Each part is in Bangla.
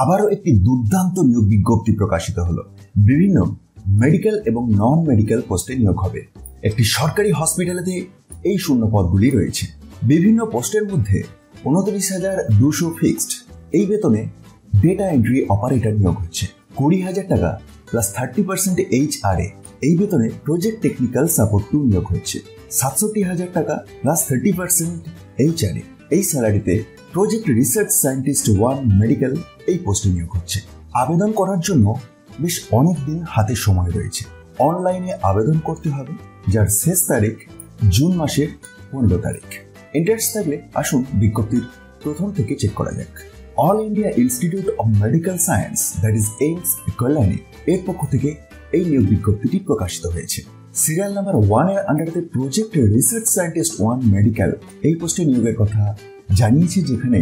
আবারও একটি দুর্দান্ত নিয়োগ বিজ্ঞপ্তি প্রকাশিত হলো। বিভিন্ন মেডিকেল এবং নন মেডিকেল পোস্টে নিয়োগ হবে। একটি সরকারি হসপিটালেতে এই শূন্য পদগুলি রয়েছে। বিভিন্ন পোস্টের মধ্যে 29,200 ফিক্সড। এই বেতনে ডেটা এন্ট্রি অপারেটর নিয়োগ হচ্ছে। 20,000 টাকা প্লাস 30% HRA। এই বেতনে প্রজেক্ট টেকনিক্যাল সাপোর্ট 2 নিয়োগ হচ্ছে। 67,000 টাকা প্লাস 30% HRA। এই স্যালারিতে প্রজেক্ট রিসার্চ সায়েন্টিস্ট 1 মেডিকেল এই পোস্টে নিয়োগ হচ্ছে। আবেদন করার জন্য বেশ অনেক দিন হাতে সময় রয়েছে। অনলাইনে আবেদন করতে হবে, যার শেষ তারিখ জুন মাসের 15 তারিখ। ইন্টারেস্ট থাকলে আসুন বিজ্ঞপ্তির প্রথম থেকে চেক করা যাক। All India Institute of Medical Science, that is AIIMS, Kalyani এর পক্ষ থেকে এই নিয়োগ বিজ্ঞপ্তিটি প্রকাশিত হয়েছে। সিরিয়াল নাম্বার 1 এর আন্ডারে প্রজেক্ট রিসার্চ সায়েন্টিস্ট 1 মেডিকেল এই পোস্টে নিয়োগের কথা জানিয়েছে, যেখানে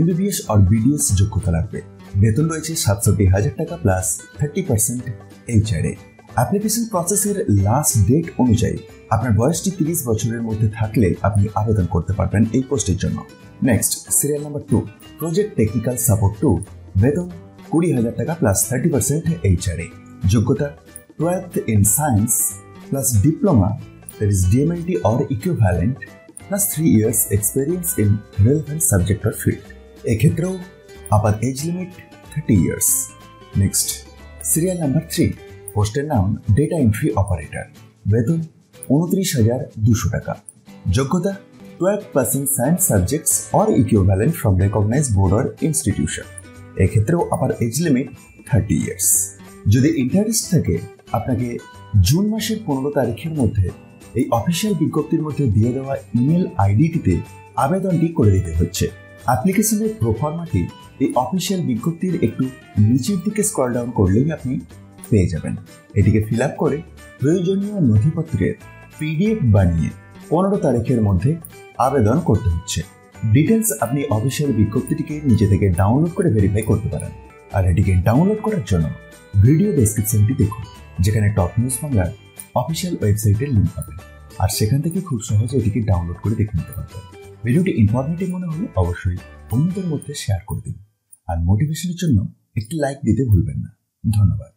MBBS আর BDS যোগ্যতা লাগবে। বেতন রয়েছে 67,000 টাকা প্লাস 30% HRA। অ্যাপ্লিকেশন প্রসেসের লাস্ট ডেট অনুযায়ী আপনার বয়সটি 30 বছরের মধ্যে থাকলে আপনি আবেদন করতে পারবেন এই পোস্টের জন্য। Next, serial number 2, project technical support 2, বেতন 20,000 টাকা প্লাস 30% HRA। যোগ্যতা 12th in science plus diploma, that is DMLT or equivalent, plus 3 years experience in relevant subject or field. এক্ষেত্রেও upper age limit 30 years। Next, serial number 3, পোস্টের নাম ডেটা এন্ট্রি অপারেটর, বেতন 29,200 টাকা। যোগ্যতা 12% science subjects or equivalent from recognized board or institution. এক্ষেত্রেও আপার এজ লিমিট 30 years। যদি ইন্টারেস্ট থাকে, আপনাকে জুন মাসের 15 তারিখের মধ্যে এই অফিসিয়াল বিজ্ঞপ্তির মধ্যে দিয়ে দেওয়া ইমেল আইডিটিতে আবেদনটি করে দিতে হচ্ছে। অ্যাপ্লিকেশনের প্রোফর্মাটি এই অফিসিয়াল বিজ্ঞপ্তির একটু নিচের দিকে স্ক্রল ডাউন করলেই আপনি পেয়ে যাবেন। এটিকে ফিল আপ করে প্রয়োজনীয় নথিপত্রের PDF বানিয়ে 15 তারিখের মধ্যে আবেদন করতে হচ্ছে। ডিটেলস আপনি অফিসিয়াল বিজ্ঞপ্তিটিকে নিজে থেকে ডাউনলোড করে ভেরিফাই করতে পারেন। আর এটিকে ডাউনলোড করার জন্য ভিডিও ডেসক্রিপশনটি দেখুন, যেখানে টপ নিউজ বাংলার অফিসিয়াল ওয়েবসাইটের লিঙ্ক পাবেন। আর সেখান থেকে খুব সহজে এটিকে ডাউনলোড করে দেখে নিতে পারবেন। ভিডিওটি ইনফরমেটিভ মনে হলে অবশ্যই অন্যদের মধ্যে শেয়ার করে দিন। আর মোটিভেশনের জন্য একটি লাইক দিতে ভুলবেন না। ধন্যবাদ।